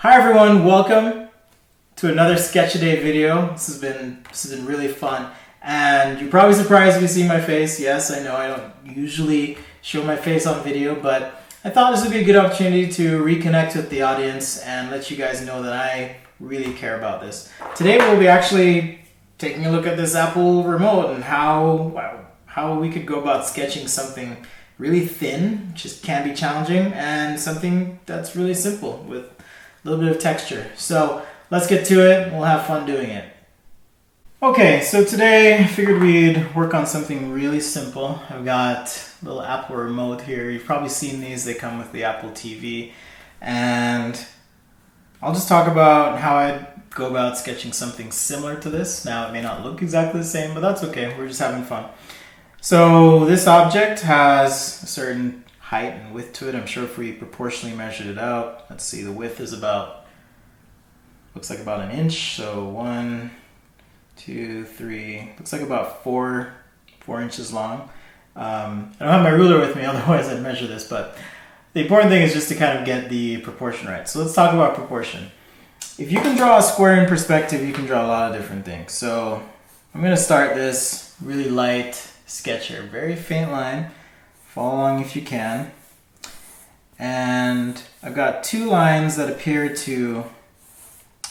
Hi everyone, welcome to another Sketch a Day video. This has been really fun, and you're probably surprised if you see my face. Yes, I know I don't usually show my face on video, but I thought this would be a good opportunity to reconnect with the audience and let you guys know that I really care about this. Today we'll be actually taking a look at this Apple remote and how we could go about sketching something really thin, which can be challenging, and something that's really simple with a little bit of texture. So let's get to it. We'll have fun doing it. Okay, so today I figured we'd work on something really simple. I've got a little Apple remote here. You've probably seen these. They come with the Apple TV. And I'll just talk about how I'd go about sketching something similar to this. Now, it may not look exactly the same, but that's okay. We're just having fun. So this object has a certain height and width to it. I'm sure if we proportionally measured it out, let's see, the width is looks like about an inch. So 1, 2, 3, looks like about 4 inches long. I don't have my ruler with me, otherwise I'd measure this, but the important thing is just to kind of get the proportion right. So let's talk about proportion. If you can draw a square in perspective, you can draw a lot of different things. So I'm going to start this really light sketch here, very faint line. Follow along if you can. And I've got two lines that appear to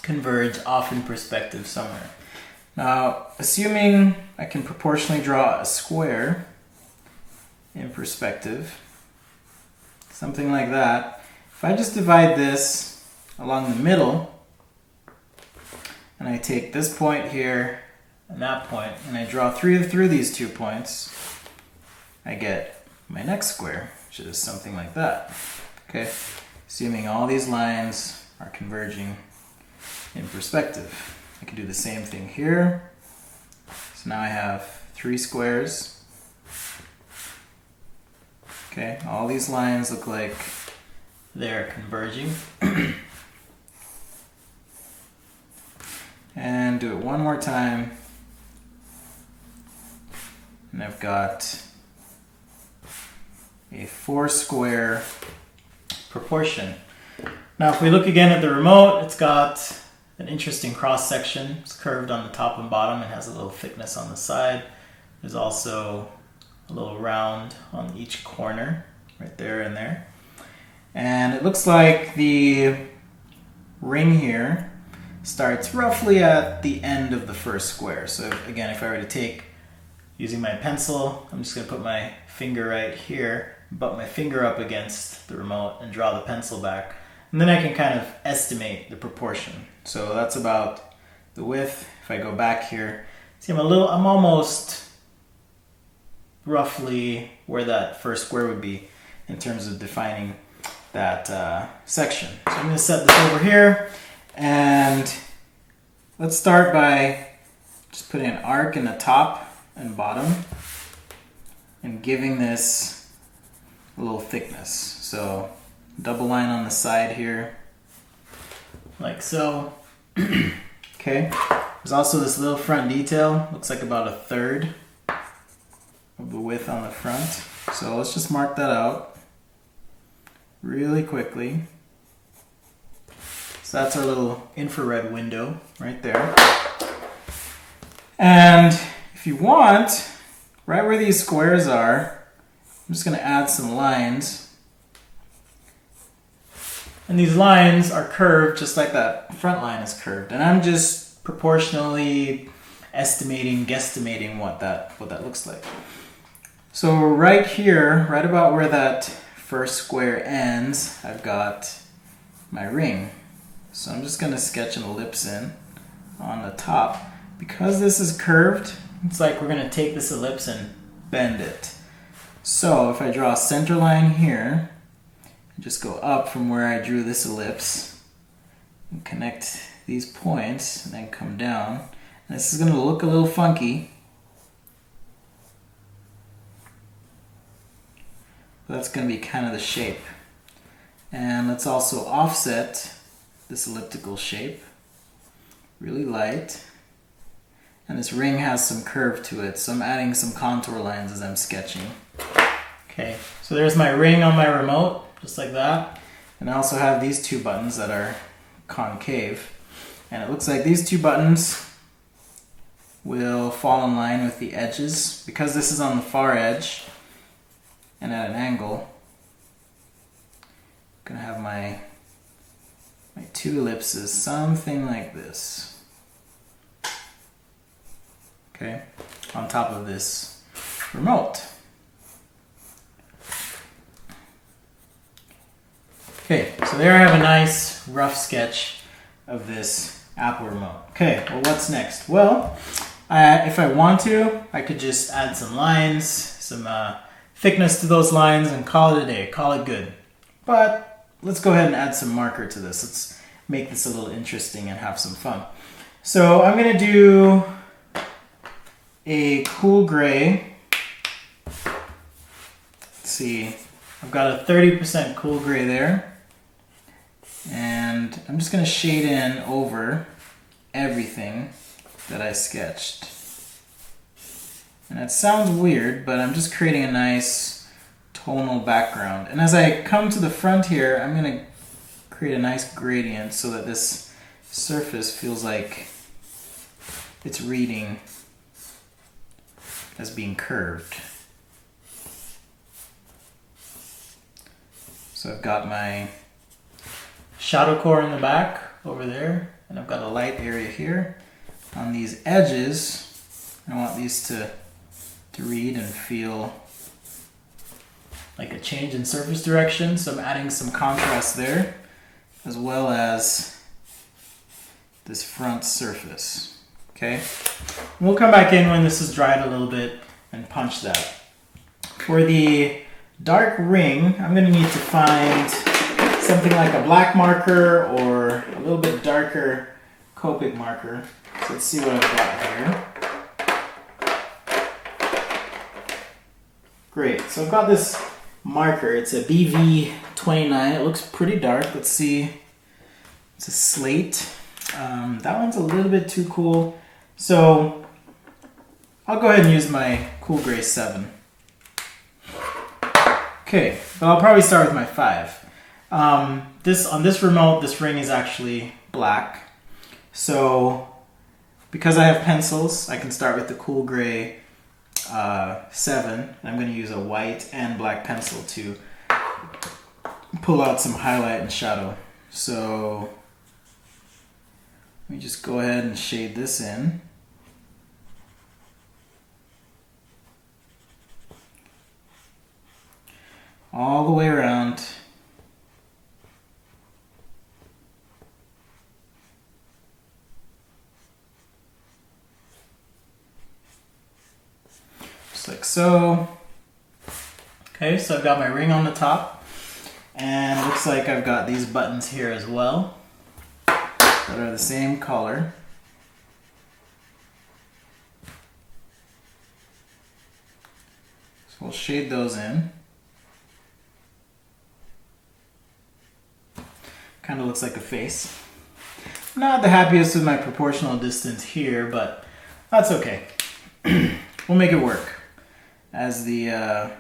converge off in perspective somewhere. Now, assuming I can proportionally draw a square in perspective, something like that, if I just divide this along the middle, and I take this point here and that point, and I draw through these 2 points, I get my next square, which is something like that. Okay, assuming all these lines are converging in perspective. I can do the same thing here. So now I have 3 squares. Okay, all these lines look like they're converging. And do it one more time. And I've got a 4 square proportion. Now if we look again at the remote, it's got an interesting cross section. It's curved on the top and bottom. It has a little thickness on the side. There's also a little round on each corner, right there and there. And it looks like the ring here starts roughly at the end of the first square. So again, if I were to take, using my pencil, I'm just going to put my finger right here, butt my finger up against the remote and draw the pencil back. And then I can kind of estimate the proportion. So that's about the width. If I go back here, see I'm almost roughly where that first square would be in terms of defining that section. So I'm going to set this over here, and let's start by just putting an arc in the top and bottom and giving this a little thickness. So double line on the side here, like so. Okay, there's also this little front detail, looks like about 1/3 of the width on the front. So let's just mark that out really quickly. So that's our little infrared window right there. And if you want, right where these squares are, I'm just going to add some lines. And these lines are curved just like that front line is curved. And I'm just proportionally guesstimating what that looks like. So right here, right about where that first square ends, I've got my ring. So I'm just going to sketch an ellipse in on the top. Because this is curved, it's like we're going to take this ellipse and bend it. So if I draw a center line here, and just go up from where I drew this ellipse, and connect these points, and then come down. And this is going to look a little funky. But that's going to be kind of the shape. And let's also offset this elliptical shape, really light. And this ring has some curve to it, so I'm adding some contour lines as I'm sketching. Okay, so there's my ring on my remote, just like that. And I also have these 2 buttons that are concave. And it looks like these two buttons will fall in line with the edges. Because this is on the far edge and at an angle, I'm gonna have my two ellipses, something like this. Okay, on top of this remote. Okay, so there I have a nice rough sketch of this Apple remote. Okay, well what's next? Well, if I want to, I could just add some lines, some thickness to those lines and call it a day, call it good. But let's go ahead and add some marker to this. Let's make this a little interesting and have some fun. So I'm gonna do a cool gray. Let's see, I've got a 30% cool gray there. And I'm just going to shade in over everything that I sketched. And that sounds weird, but I'm just creating a nice tonal background. And as I come to the front here, I'm going to create a nice gradient so that this surface feels like it's reading as being curved. So I've got my shadow core in the back over there, and I've got a light area here. On these edges, I want these to read and feel like a change in surface direction, so I'm adding some contrast there, as well as this front surface. Okay, we'll come back in when this is dried a little bit and punch that. For the dark ring, I'm going to need to find something like a black marker or a little bit darker Copic marker. So let's see what I've got here. Great, so I've got this marker. It's a BV29. It looks pretty dark. Let's see. It's a slate. That one's a little bit too cool. So I'll go ahead and use my Cool Gray 7. Okay, but I'll probably start with my 5. On this remote, this ring is actually black. So because I have pencils, I can start with the Cool Gray 7. And I'm going to use a white and black pencil to pull out some highlight and shadow. So let me just go ahead and shade this in. All the way around. Just like so. Okay, so I've got my ring on the top, and it looks like I've got these buttons here as well that are the same color. So we'll shade those in. Kind of looks like a face. Not the happiest with my proportional distance here, but that's okay. We'll make it work. As the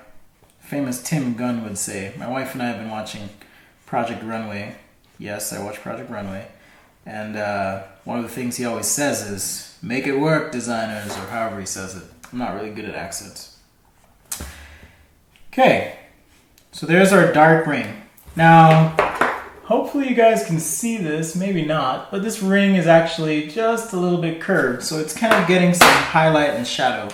famous Tim Gunn would say, my wife and I have been watching Project Runway. Yes, I watch Project Runway. And one of the things he always says is, make it work, designers, or however he says it. I'm not really good at accents. Okay, so there's our dark ring. Now, hopefully you guys can see this, maybe not, but this ring is actually just a little bit curved, so it's kind of getting some highlight and shadow.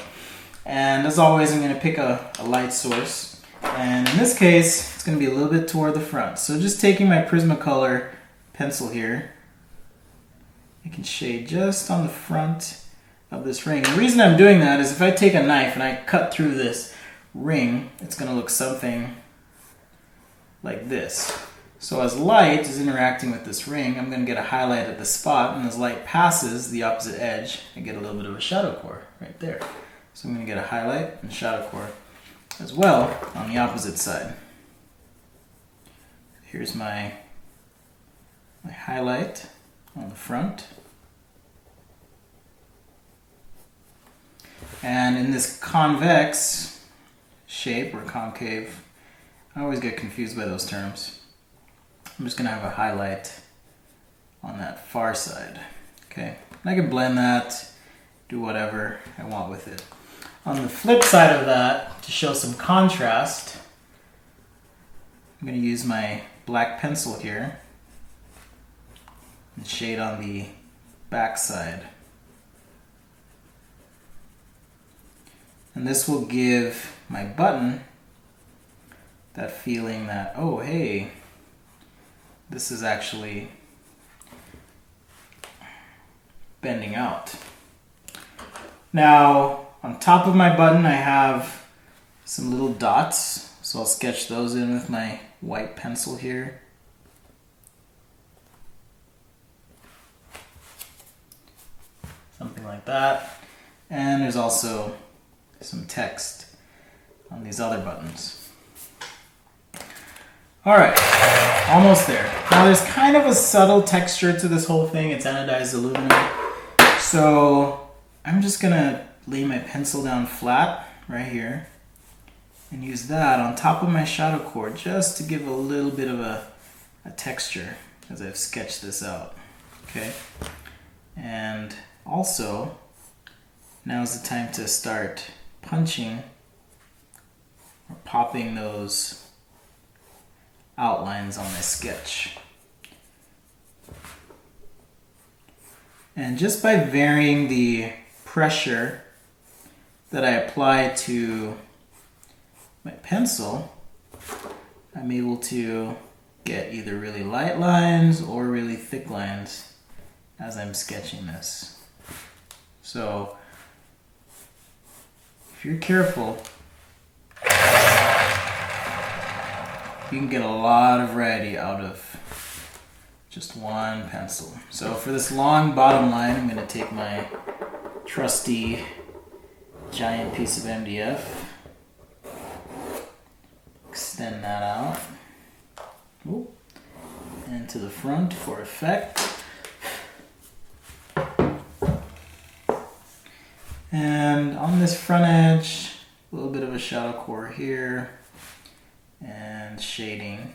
And as always, I'm going to pick a light source. And in this case, it's going to be a little bit toward the front. So just taking my Prismacolor pencil here, I can shade just on the front of this ring. And the reason I'm doing that is if I take a knife and I cut through this ring, it's going to look something like this. So as light is interacting with this ring, I'm going to get a highlight at the spot, and as light passes the opposite edge, I get a little bit of a shadow core right there. So I'm going to get a highlight and shadow core as well on the opposite side. Here's my highlight on the front. And in this convex shape, or concave, I always get confused by those terms. I'm just going to have a highlight on that far side. Okay, and I can blend that, do whatever I want with it. On the flip side of that, to show some contrast, I'm going to use my black pencil here and shade on the back side. And this will give my button that feeling that, oh hey, this is actually bending out. Now, on top of my button, I have some little dots, so I'll sketch those in with my white pencil here. Something like that. And there's also some text on these other buttons. All right, almost there. Now there's kind of a subtle texture to this whole thing. It's anodized aluminum. So I'm just gonna lay my pencil down flat right here and use that on top of my shadow core just to give a little bit of a texture as I've sketched this out, okay? And also, now's the time to start punching or popping those outlines on my sketch. And just by varying the pressure that I apply to my pencil, I'm able to get either really light lines or really thick lines as I'm sketching this. So if you're careful, you can get a lot of variety out of just one pencil. So for this long bottom line, I'm going to take my trusty giant piece of MDF, extend that out, and to the front for effect. And on this front edge, a little bit of a shadow core here, and shading.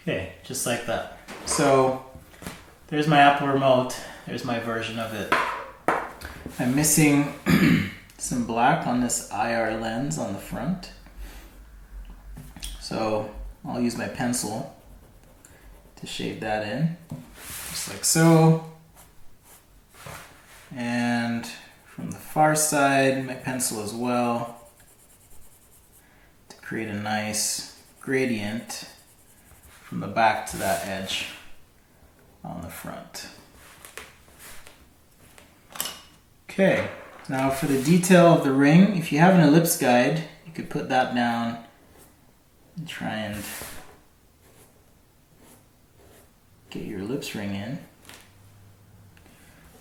Okay, just like that. So there's my Apple remote. There's my version of it. I'm missing some black on this IR lens on the front. So I'll use my pencil to shade that in, just like so. And from the far side, my pencil as well, to create a nice gradient from the back to that edge on the front. Okay, now for the detail of the ring, if you have an ellipse guide, you could put that down and try and get your ellipse ring in.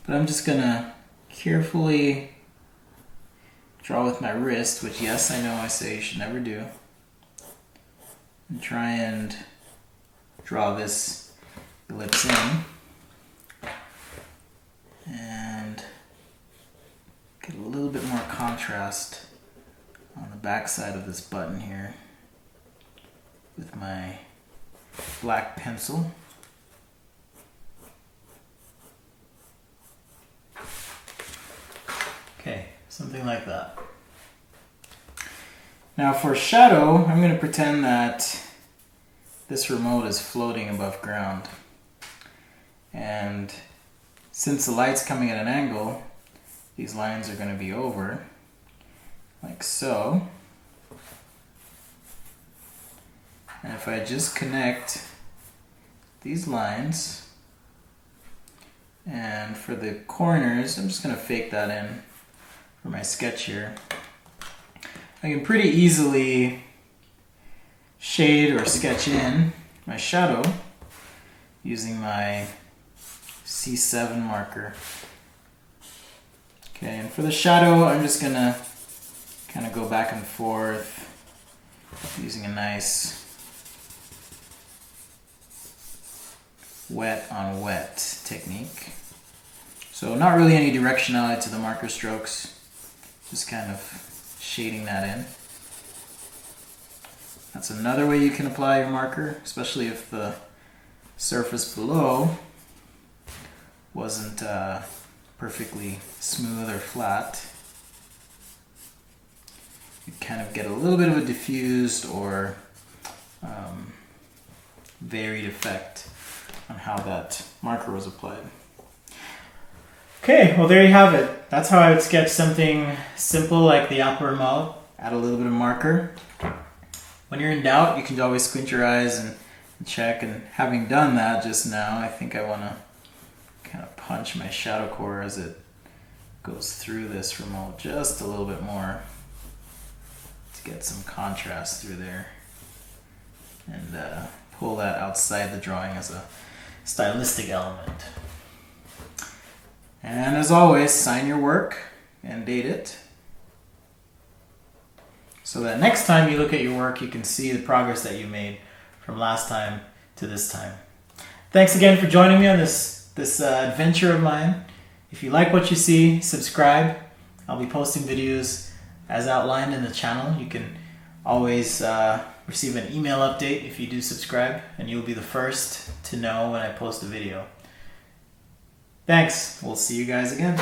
But I'm just gonna carefully draw with my wrist, which yes, I know I say you should never do, and try and draw this ellipse in and get a little bit more contrast on the back side of this button here with my black pencil. Okay, something like that. Now for shadow, I'm going to pretend that this remote is floating above ground. And since the light's coming at an angle, these lines are going to be over, like so. And if I just connect these lines, and for the corners, I'm just going to fake that in for my sketch here. I can pretty easily shade or sketch in my shadow using my C7 marker. Okay, and for the shadow, I'm just gonna kind of go back and forth using a nice wet on wet technique. So not really any directionality to the marker strokes, just kind of shading that in. That's another way you can apply your marker, especially if the surface below wasn't perfectly smooth or flat. You kind of get a little bit of a diffused or varied effect on how that marker was applied. Okay, well there you have it. That's how I would sketch something simple like the Alpera mouth. Add a little bit of marker. When you're in doubt, you can always squint your eyes and check, and having done that just now, I think I want to kind of punch my shadow core as it goes through this remote just a little bit more to get some contrast through there, and pull that outside the drawing as a stylistic element. And as always, sign your work and date it, so that next time you look at your work, you can see the progress that you made from last time to this time. Thanks again for joining me on this adventure of mine. If you like what you see, subscribe. I'll be posting videos as outlined in the channel. You can always receive an email update if you do subscribe, and you'll be the first to know when I post a video. Thanks. We'll see you guys again.